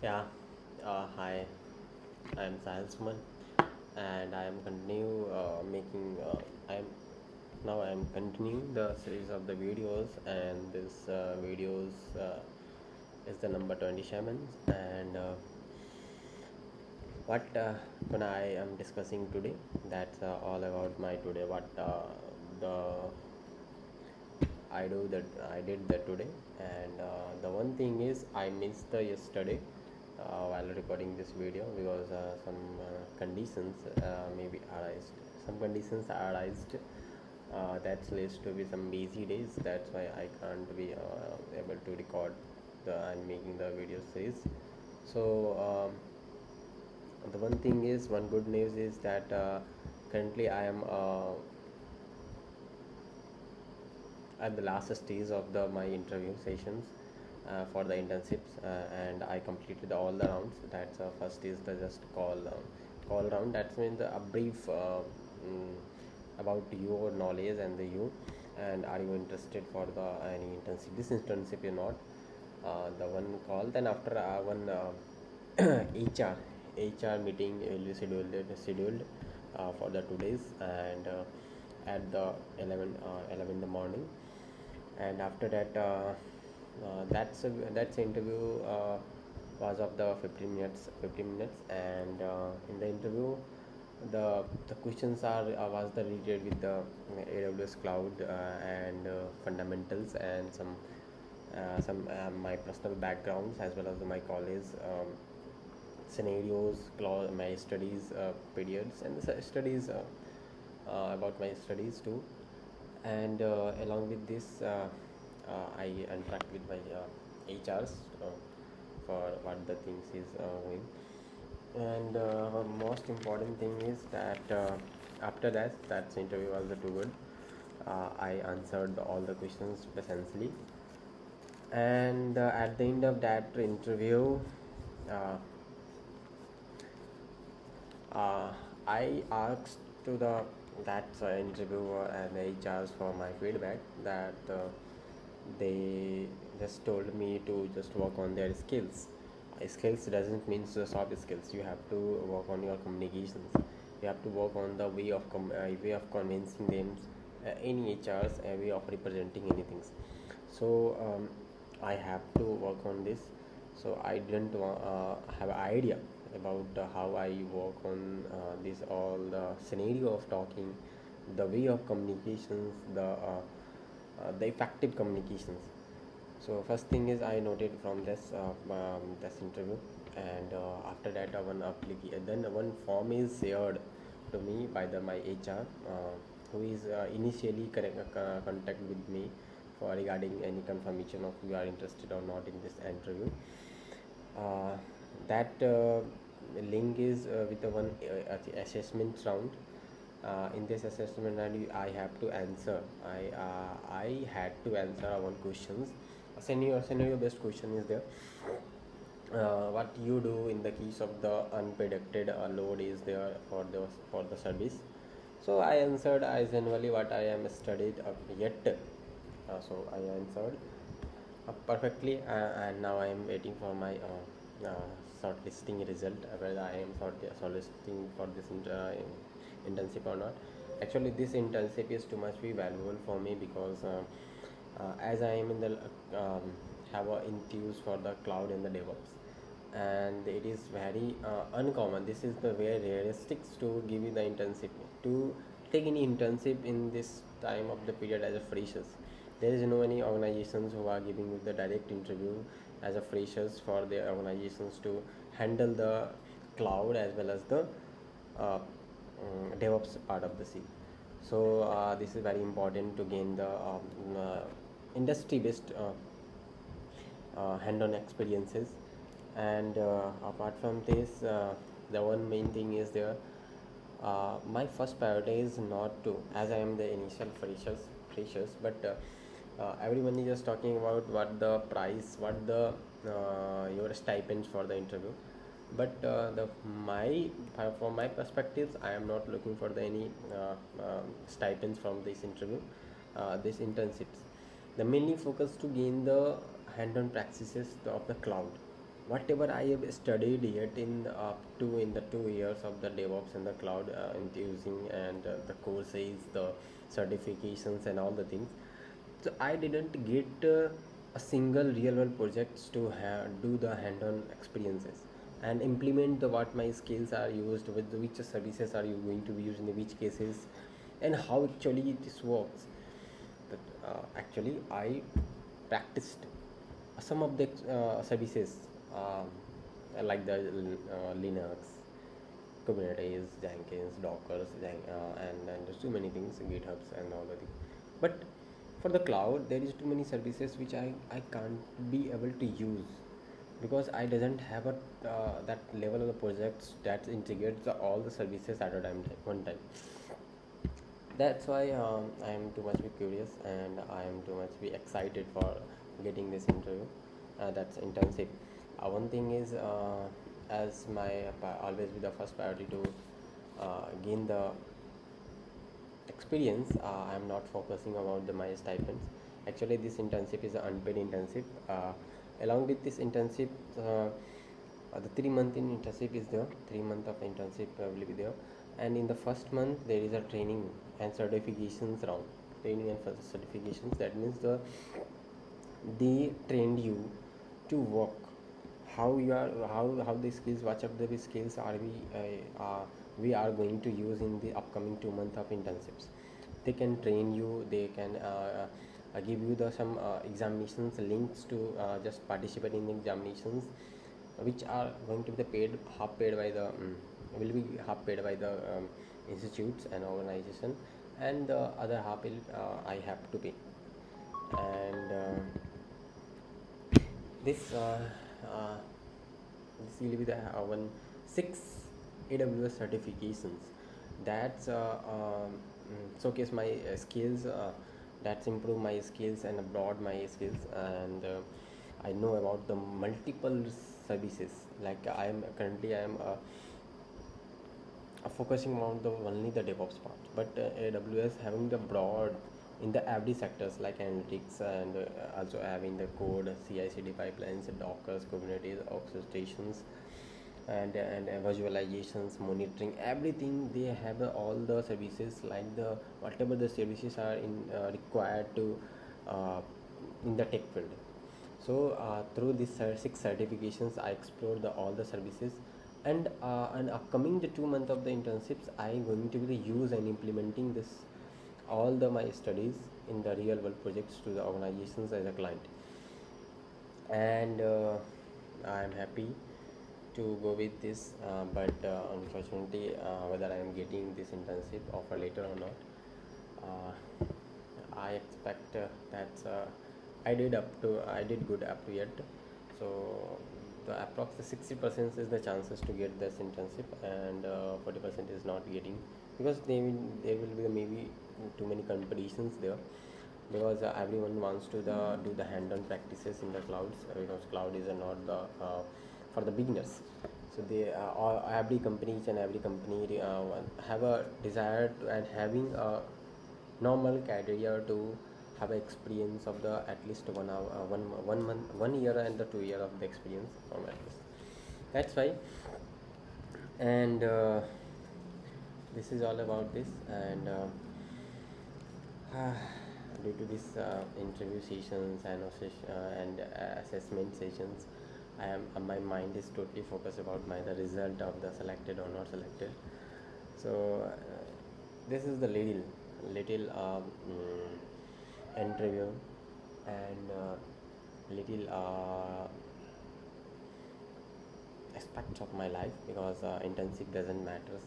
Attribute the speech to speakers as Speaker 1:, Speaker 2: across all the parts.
Speaker 1: Yeah, hi, I am Salesman, and I am continue making. I am now I am continuing the series of the videos, and this videos is the number 27, and what I am discussing today. That's all about my today. What the I did that today, and the one thing is I missed the yesterday while recording this video because some conditions maybe arised. Some conditions arised that leads to be some busy days. That's why I can't be able to record the and making the video series. So the one thing is one good news is that currently I am at the last stage of the my interview sessions for the internships, and I completed all the rounds. That's first is the just call round. That means a brief mm, about your knowledge and the you, and are you interested for the any internship. This internship you're not the one call. Then after one HR HR meeting will be scheduled for the 2 days, and at the 11 in the morning. And after that that's interview was of the 15 minutes, and in the interview the questions are was the related with the AWS cloud and fundamentals, and some my personal backgrounds as well as my college scenarios, my studies periods, and the studies about my studies too. And along with this I interact with my HRs for what the things is going. And most important thing is that after that interview was too good. I answered all the questions essentially, and at the end of that interview uh, uh, I asked to the that interviewer and the HRs for my feedback. That they just told me to just work on their skills. Skills doesn't mean the soft skills. You have to work on your communications. You have to work on the way of convincing them. Any HRs a way of representing anything. So I have to work on this. So I didn't have an idea about how I work on this all the scenario of talking, the way of communications, the effective communications. So first thing is I noted from this interview, and after that one application, then one form is shared to me by the my HR, who is initially contact with me for regarding any confirmation of you are interested or not in this interview. uh, that link is with the one assessment round. In this assessment round I have to answer, I had to answer one questions. A scenario based question is there. What you do in the case of the unpredicted load is there for the service. So I answered as generally what I am studied yet. So I answered perfectly, and now I am waiting for my shortlisting result, whether I am shortlisting for this internship or not. Actually, this internship is too much be valuable for me because as I am in the have a enthuse for the cloud and the DevOps, and it is very uncommon. This is the very realistic to give you the internship, to take any internship in this time of the period as a freshers. There is no any organizations who are giving you the direct interview as a freshers for their organizations to handle the cloud as well as the DevOps part of the C. So this is very important to gain the industry-based hand-on experiences. And apart from this, the one main thing is there. My first priority is not to, as I am the initial freshers, but everyone is just talking about what the price, what the your stipends for the interview. But the my from my perspectives, I am not looking for the any stipends from this interview, this internships. The mainly focus to gain the hand-on practices of the cloud. whatever I have studied yet in up to in the 2 years of the DevOps and the cloud using, and the courses, the certifications, and all the things. So I didn't get a single real world projects to do the hand-on experiences and implement the what my skills are used with, which services are you going to be used in which cases, and how actually this works. But actually I practiced some of the services, like the Linux, Kubernetes, Jenkins, Dockers, and there's too many things, GitHubs and all the things. But for the cloud, there is too many services which I can't be able to use because I doesn't have a that level of the projects that integrates all the services at a time, one time. That's why I am too much be curious, and I am too much be excited for getting this interview. That's internship. One thing is, as my always be the first priority to gain the experience. I am not focusing about my stipends. Actually, this internship is an unpaid internship. Along with this internship, the 3 month in internship is there. 3 month of internship will be there, and in the first month there is a training and certifications round. Training and certifications. That means they trained you to work, how you are, how the skills, what are the skills are we are going to use in the upcoming 2 months of internships. They can train you, they can give you the some examinations links to just participate in the examinations, which are going to be the paid, half paid by the will be half paid by the institutes and organization, and the other half will I have to pay. And this uh, this will be the one six AWS certifications. That's showcase my skills. That's improve my skills and broad my skills, and I know about the multiple services. Like I am focusing on the only the DevOps part, but AWS having the broad in the every sectors like analytics, and also having the code, CI/CD pipelines, Dockers, Kubernetes, orchestrations, and visualizations, monitoring, everything. They have all the services, like the whatever the services are in required to uh, in the tech field. So through these six certifications, I explored all the services, and upcoming the 2 month of the internships, I am going to be use and implementing this all the my studies in the real world projects to the organizations as a client. And I am happy to go with this, but unfortunately, whether I am getting this internship offer later or not, I expect that I did good up to yet. So the approx 60% is the chances to get this internship, and 40% is not getting, because there will be maybe too many competitions there, because everyone wants to do the hand-on practices in the clouds, because cloud is not the for the beginners. So they every company, each and every company have a desire to, and having a normal criteria to have experience of the at least 1 hour, 1 month, 1 year, and the 2 year of the experience from at least. That's why, and this is all about this, and due to this interview sessions and assessment sessions, I am my mind is totally focused about the result of the selected or not selected. So this is the little interview, and little aspects of my life, because internship doesn't matter.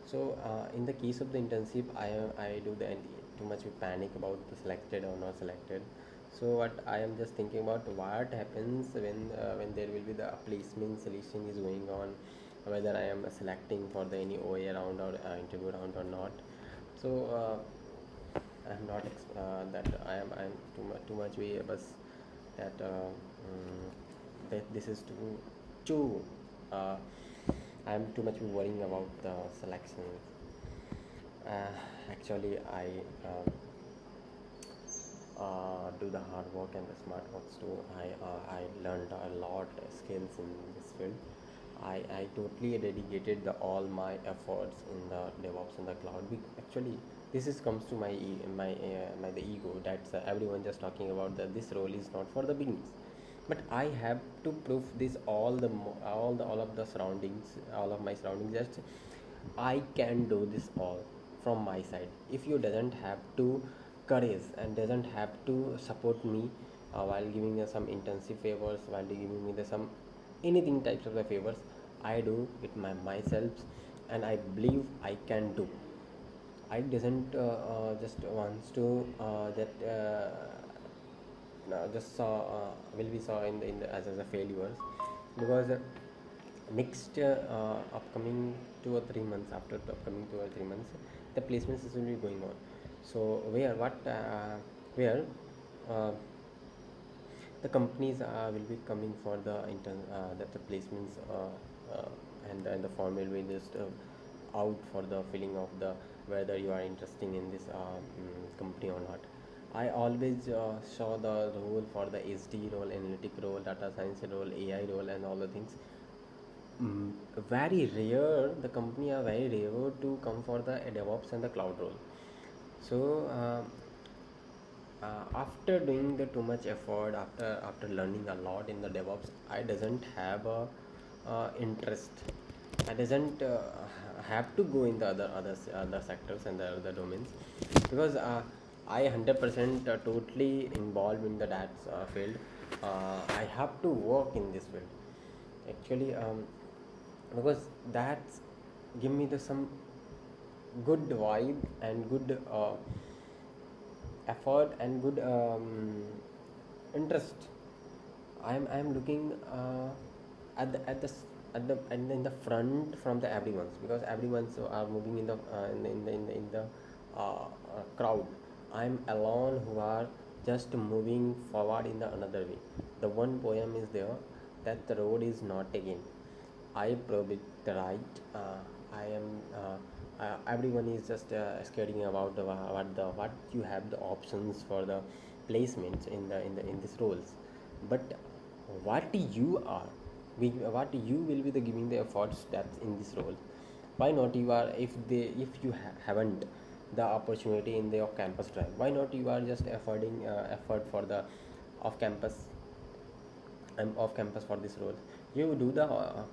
Speaker 1: So in the case of the internship, I do the too much panic about the selected or not selected. So what I am just thinking about, what happens when there will be the placement selection is going on, whether I am selecting for the any OA round or interview round or not. So I am not that I am too much way, but that that this is too uh, I am too much worrying about the selection. Actually, I do the hard work and the smart works too. I learned a lot skills in this field. I totally dedicated all my efforts in the DevOps and the cloud. Actually, this is comes to my the ego. That's everyone just talking about that this role is not for the beginners, but I have to prove this all of the surroundings, all of my surroundings, that I can do this all from my side. If you doesn't have to courage and doesn't have to support me while giving me some intensive favors, while giving me the some anything types of the favors, I do it myself, and I believe I can do. I doesn't just wants to that just saw will be saw in the, as a failures, because next upcoming 2 or 3 months, after the upcoming 2 or 3 months, the placements is will be going on. So where uh, the companies will be coming for the intern that the placements and the form will be just out for the filling of the whether you are interested in this company or not. I always saw the role for the SD role, analytic role, data science role, AI role, and all the things. mm, Very rare, the company are very rare to come for the DevOps and the cloud role. So after doing the too much effort, after learning a lot in the DevOps, I doesn't have a interest. I doesn't have to go in the other sectors and the other domains, because I 100% totally involved in the that field. I have to work in this field actually, because that's give me the some good vibe and good effort and good interest. I'm looking at and in the front from the everyone's, because everyone's are moving in the crowd. I'm alone who are just moving forward in the another way. The one poem is there that the road is not taken, I prove it right. I am. Everyone is just scaring about what you have the options for the placements in these roles, but what you are, what you will be the giving the efforts that's in this role. Why not you are, if you haven't the opportunity in the off campus drive, why not you are just affording effort for the off campus. I'm off campus for this role. You do the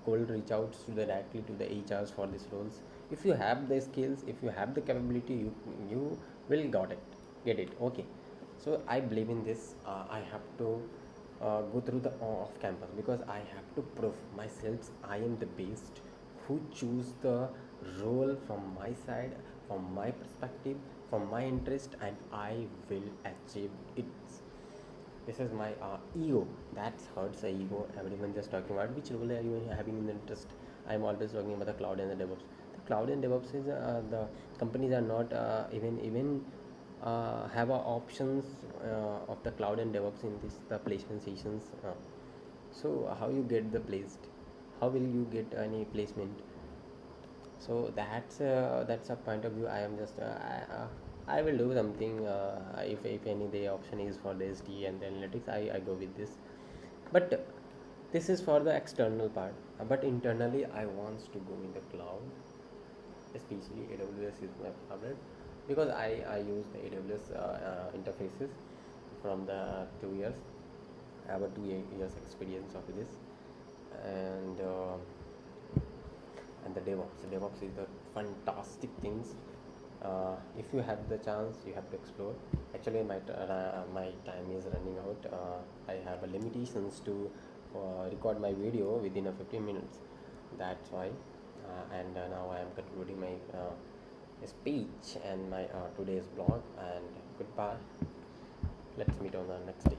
Speaker 1: cold reach outs to the directly to the HRs for these roles. If you have the skills, if you have the capability, you will get it. Okay. So I believe in this. I have to go through the off campus, because I have to prove myself I am the best who choose the role from my side, from my perspective, from my interest, and I will achieve it. This is my ego. That hurts the ego. Everyone just talking about which role are you having in interest. I'm always talking about the cloud and the DevOps. The cloud and DevOps is the companies are not even have options of the cloud and DevOps in this the placement sessions. So how you get the placed? How will you get any placement? So that's a point of view. I am just I will do something if any the option is for the SD and the analytics, I go with this. But this is for the external part, but internally I wants to go in the cloud, especially AWS is my favorite, because I use the AWS interfaces from the 2 years. I have a 2 years experience of this. And and the DevOps is the fantastic things. If you have the chance, you have to explore. Actually, my time is running out. I have a limitations to record my video within a 15 minutes. That's why. And now I am concluding my speech and my today's blog. And goodbye. Let's meet on the next day.